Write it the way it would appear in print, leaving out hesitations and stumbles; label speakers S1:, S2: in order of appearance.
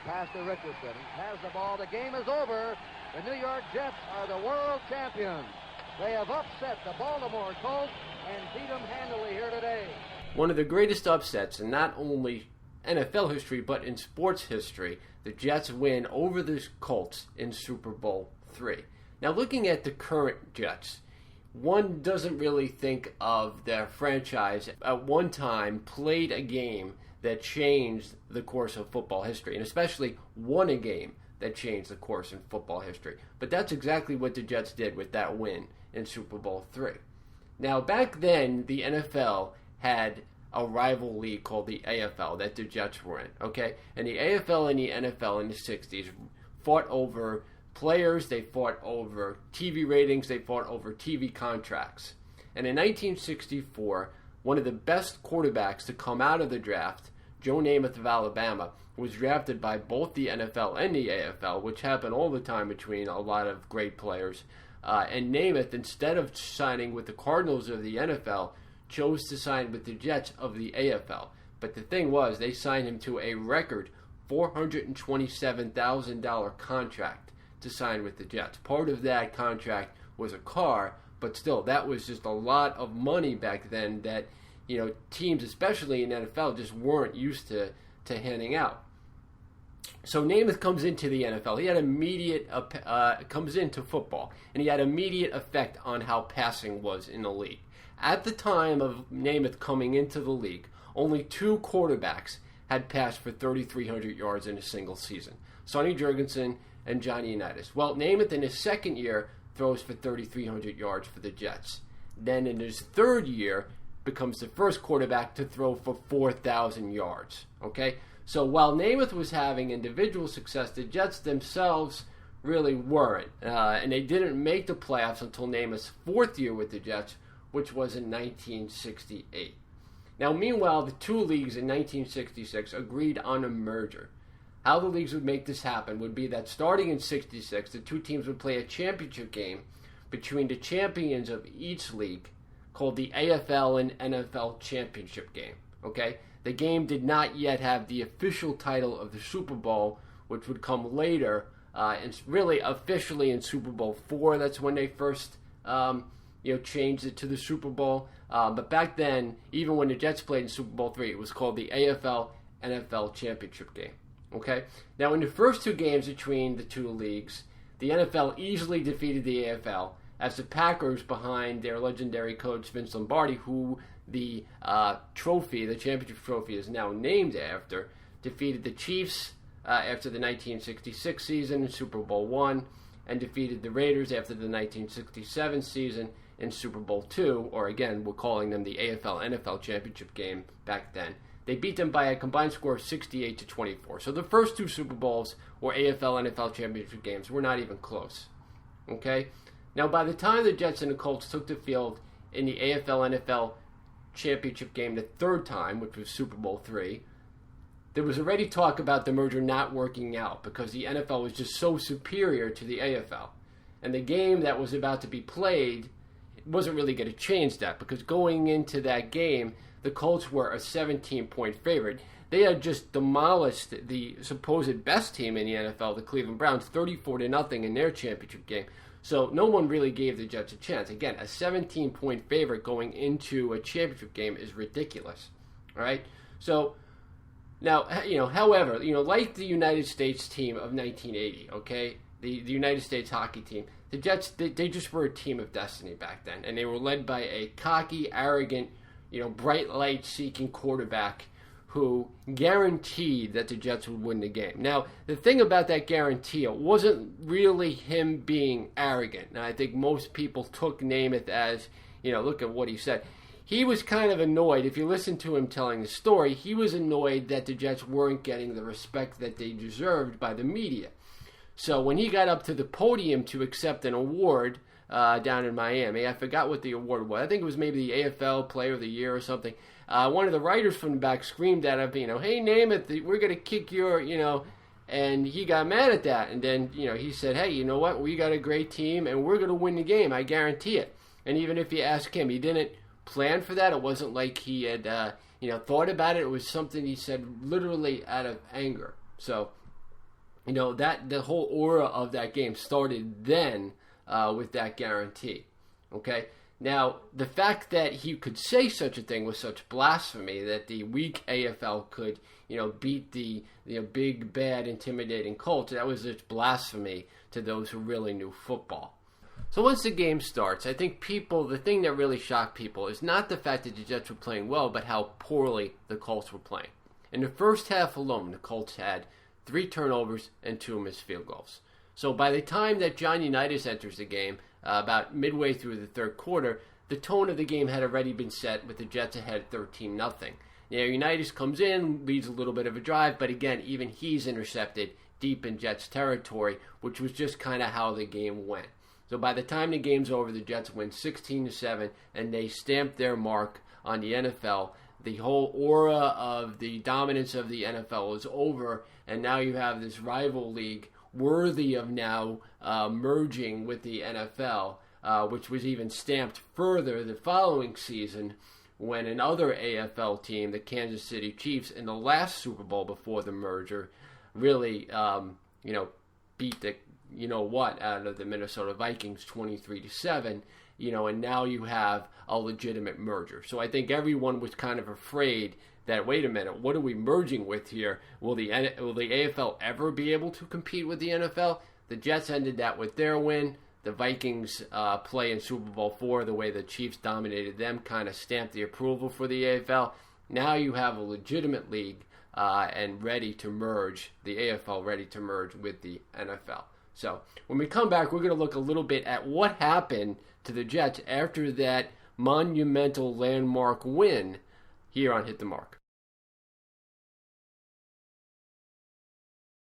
S1: pass to Richardson. Has the ball. The game is over. The New York Jets are the world champions. They have upset the Baltimore Colts and beat them handily here today.
S2: One of the greatest upsets in not only NFL history but in sports history, the Jets win over the Colts in Super Bowl III. Now, looking at the current Jets, one doesn't really think of their franchise at one time played a game that changed the course of football history, and especially won a game that changed the course in football history. But that's exactly what the Jets did with that win in Super Bowl III. Now, back then, the NFL had a rival league called the AFL that the Jets were in, okay? And the AFL and the NFL in the 60s fought over players, they fought over TV ratings, they fought over TV contracts. And in 1964, one of the best quarterbacks to come out of the draft, Joe Namath of Alabama, was drafted by both the NFL and the AFL, which happened all the time between a lot of great players. And Namath, instead of signing with the Cardinals of the NFL, chose to sign with the Jets of the AFL. But the thing was, they signed him to a record $427,000 contract to sign with the Jets. Part of that contract was a car, but still, that was just a lot of money back then that, you know, teams, especially in NFL, just weren't used to handing out. So Namath comes into the NFL. He had comes into football, and he had immediate effect on how passing was in the league. At the time of Namath coming into the league, only two quarterbacks had passed for 3,300 yards in a single season, Sonny Jurgensen and Johnny Unitas. Well, Namath in his second year throws for 3,300 yards for the Jets. Then in his third year, becomes the first quarterback to throw for 4,000 yards. Okay? So while Namath was having individual success, the Jets themselves really weren't. And they didn't make the playoffs until Namath's fourth year with the Jets, which was in 1968. Now, meanwhile, the two leagues in 1966 agreed on a merger. How the leagues would make this happen would be that starting in 66, the two teams would play a championship game between the champions of each league called the AFL and NFL championship game. Okay? The game did not yet have the official title of the Super Bowl, which would come later, and really officially in Super Bowl IV. That's when they first changed it to the Super Bowl. But back then, even when the Jets played in Super Bowl III, it was called the AFL-NFL championship game. Okay? Now, in the first two games between the two leagues, the NFL easily defeated the AFL, as the Packers, behind their legendary coach Vince Lombardi, who the championship trophy is now named after, defeated the Chiefs after the 1966 season in Super Bowl I, and defeated the Raiders after the 1967 season in Super Bowl II, or again, we're calling them the AFL-NFL championship game back then. They beat them by a combined score of 68-24. So the first two Super Bowls, or AFL-NFL championship games, were not even close. Okay? Now, by the time the Jets and the Colts took the field in the AFL-NFL championship game the third time, which was Super Bowl III, there was already talk about the merger not working out because the NFL was just so superior to the AFL. And the game that was about to be played wasn't really going to change that, because going into that game, the Colts were a 17-point favorite. They had just demolished the supposed best team in the NFL, the Cleveland Browns, 34-0 in their championship game. So no one really gave the Jets a chance. Again, a 17-point favorite going into a championship game is ridiculous. All right? So now, however, like the United States team of 1980, okay, the United States hockey team, the Jets, they just were a team of destiny back then, and they were led by a cocky, arrogant, bright light-seeking quarterback who guaranteed that the Jets would win the game. Now, the thing about that guarantee, it wasn't really him being arrogant. Now, I think most people took Namath as, look at what he said. He was kind of annoyed. If you listen to him telling the story, he was annoyed that the Jets weren't getting the respect that they deserved by the media. So when he got up to the podium to accept an award down in Miami, I forgot what the award was. I think it was maybe the AFL Player of the Year or something. One of the writers from the back screamed at him, hey, Namath, we're going to kick your, and he got mad at that. And then, he said, hey, you know what? We got a great team, and we're going to win the game. I guarantee it. And even if you ask him, he didn't plan for that. It wasn't like he had, thought about it. It was something he said literally out of anger. So that the whole aura of that game started then with that guarantee. Okay? Now, the fact that he could say such a thing was such blasphemy that the weak AFL could, beat the big, bad, intimidating Colts, that was just blasphemy to those who really knew football. So once the game starts, I think the thing that really shocked people is not the fact that the Jets were playing well, but how poorly the Colts were playing. In the first half alone, the Colts had 3 turnovers and 2 missed field goals. So by the time that John Unitas enters the game, about midway through the third quarter, the tone of the game had already been set with the Jets ahead 13-0. Unitas comes in, leads a little bit of a drive, but again, even he's intercepted deep in Jets territory, which was just kind of how the game went. So by the time the game's over, the Jets win 16-7, and they stamp their mark on the NFL. The whole aura of the dominance of the NFL is over, and now you have this rival league worthy of now merging with the NFL, which was even stamped further the following season when another AFL team, the Kansas City Chiefs, in the last Super Bowl before the merger, really, beat the out of the Minnesota Vikings 23-7, and now you have a legitimate merger. So I think everyone was kind of afraid that, wait a minute, what are we merging with here? Will the AFL ever be able to compete with the NFL? The Jets ended that with their win. The Vikings play in Super Bowl IV, the way the Chiefs dominated them, kind of stamped the approval for the AFL. Now you have a legitimate league and ready to merge, the AFL ready to merge with the NFL. So when we come back, we're going to look a little bit at what happened to the Jets after that monumental landmark win here on Hit the Mark.